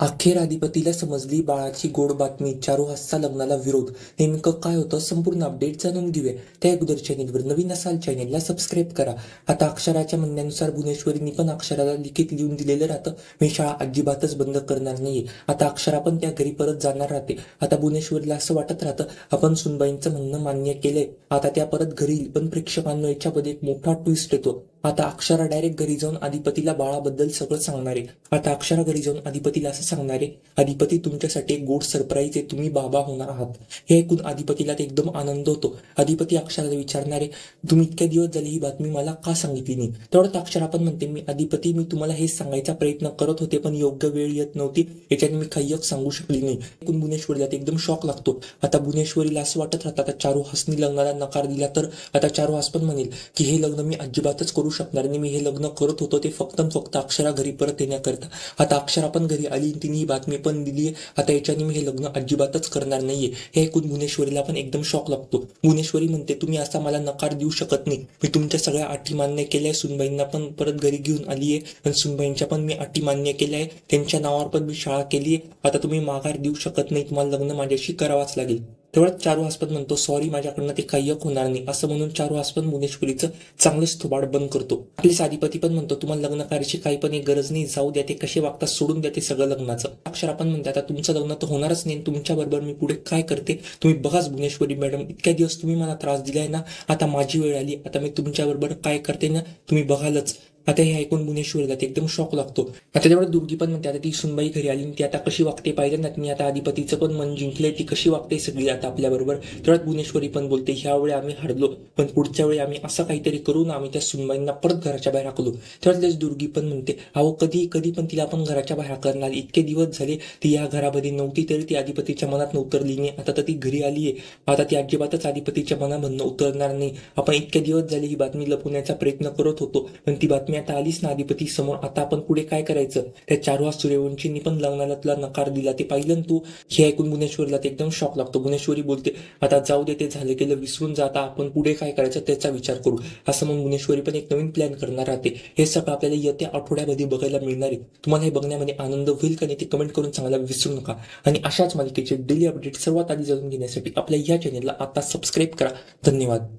अखेर अधिपतीला समजली बाळाची गोड बातमी. चारू हासचा लग्नाला विरोध. नेमकं काय होतं संपूर्ण अपडेट जाणून घेऊया. त्या अगोदर चॅनेलवर नवीन असाल चॅनेलला सबस्क्राईब करा. आता अक्षराच्या म्हणण्यानुसार भुवनेश्वरींनी पण अक्षराला लिखित लिहून दिलेलं राहतं, मी शाळा अजिबातच बंद करणार नाहीये. आता अक्षरा पण त्या घरी परत जाणार राहते. आता भुवनेश्वरीला असं वाटत राहतं आपण सुनबाईंचं म्हणणं मान्य केलंय, आता त्या परत घरी येईल. पण प्रेक्षकांना याच्यामध्ये एक मोठा ट्विस्ट येतो. आता अक्षरा डायरेक्ट घरी जाऊन अधिपतीला बाळाबद्दल सगळं सांगणार आहे. आता अक्षरा घरी जाऊन अधिपतीला असं सांगणार आहे, अधिपती तुमच्यासाठी एक गोड सरप्राईज आहे, तुम्ही बाबा होणार आहात. हे ऐकून अधिपतीला ते एकदम आनंद होतो. अधिपती अक्षराला विचारणार आहे, तुम्ही इतक्या दिवस झाले ही बातमी मला का सांगितली नाही. तेवढ्यात अक्षरा पण म्हणते, मी अधिपती मी तुम्हाला हेच सांगायचा प्रयत्न करत होते, पण योग्य वेळ येत नव्हती, याच्याने मी काही सांगू शकली नाही. ऐकून भुवनेश्वरीला ते एकदम शॉक लागतो. आता भुवनेश्वरीला असं वाटत राहतं आता चारू हासनी लग्नाला नकार दिला तर आता चारू हास पण म्हणेल की हे लग्न मी अजिबातच करू शकणार नाही, मी हे लग्न करत होतो ते फक्त अक्षरा घरी परत येण्याकरता. आता अक्षरा पण घरी आली, तिने ही बातमी पण दिली, आता याच्याने मी हे लग्न अजिबातच करणार नाहीये. हे ऐकून भुवनेश्वरीला पण एकदम शॉक लागतो. भुवनेश्वरी म्हणते, तुम्ही असा मला नकार देऊ शकत नाही, मी तुमच्या सगळ्या अटी मान्य केल्या, सुनबाईंना पण परत घरी घेऊन आलीये आणि सुनबाईंच्या पण मी अटी मान्य केल्या आहे, त्यांच्या नावावर पण मी शाळा केलीये, आता तुम्ही माघार देऊ शकत नाही, तुम्हाला लग्न माझ्याशी करावाच लागेल. तेवढ्यात चारू हास पण म्हणतो, सॉरी माझ्याकडनं ते काही होणार नाही. असं म्हणून चारू हास पण भुवनेश्वरीचं चांगलंच थोबाड बंद करतो. आपलेच अधिपती पण म्हणतो, तुम्हाला लग्न करायची काही पण एक गरज नाही, जाऊ द्या, ते कसे वागतात सोडून द्या ते सगळं लग्नाचं. अक्षरा पण म्हणते, आता तुमचं लग्न तर होणारच नाही, तुमच्या बरोबर मी पुढे काय करते तुम्ही बघाच. भुवनेश्वरी मॅडम, इतक्या दिवस तुम्ही मला त्रास दिलाय ना, आता माझी वेळ आली, आता मी तुमच्या बरोबर काय करते ना तुम्ही बघालच. आता हे ऐकून भुवनेश्वरीला ते एकदम शॉक लागतो. आता तेवढं दुर्गी पण म्हणते, आता ती सुनबाई घरी आली, ती आता कशी वागते पाहिजे ना, मी आता अधिपतीचं पण मन जिंकलंय, ती कशी वागते सगळी आता आपल्या बरोबर. तेवढ्यात भुवनेश्वरी पण बोलते, ह्यावेळी आम्ही हरलो, पण पुढच्या वेळी आम्ही असं काहीतरी करू ना, आम्ही त्या सुनबाईंना परत घराच्या बाहेर हाकलू. तेवढ्याच दुर्गी पण म्हणते, अहो कधी कधी पण तिला आपण घराच्या बाहेर हाकलणार, इतके दिवस झाले ती या घरामध्ये नव्हती तरी ती अधिपतीच्या मनात उतरली नाही, आता तर ती घरी आलीये, आता ती अजिबातच अधिपतीच्या मनामधनं उतरणार नाही. आपण इतके दिवस झाले ही बातमी लपवण्याचा प्रयत्न करत होतो, पण ती बातमी आता आलीच ना अधिपती समोर, आता आपण पुढे काय करायचं. त्या चारू सूर्यवंशींनी पण लग्नाला तुला नकार दिला, ते पाहिलं तू. हे ऐकून भुवनेश्वरीला ते एकदम शॉक लागतो. भुवनेश्वरी बोलते, आता जाऊ दे, ते झालं गेलं विसरून जा, आता आपण पुढे काय करायचं त्याचा विचार करू. असं म्हणून भुवनेश्वरी पण एक नवीन प्लॅन करणार राहते. हे सगळं आपल्याला येत्या आठवड्यामध्ये बघायला मिळणार आहे. तुम्हाला हे बघण्यामध्ये आनंद होईल का नाही ते कमेंट करून सांगायला विसरू नका. आणि अशाच मालिकेचे डेली अपडेट सर्वात आधी जाणून घेण्यासाठी आपल्या या चॅनेलला आता सबस्क्राईब करा. धन्यवाद.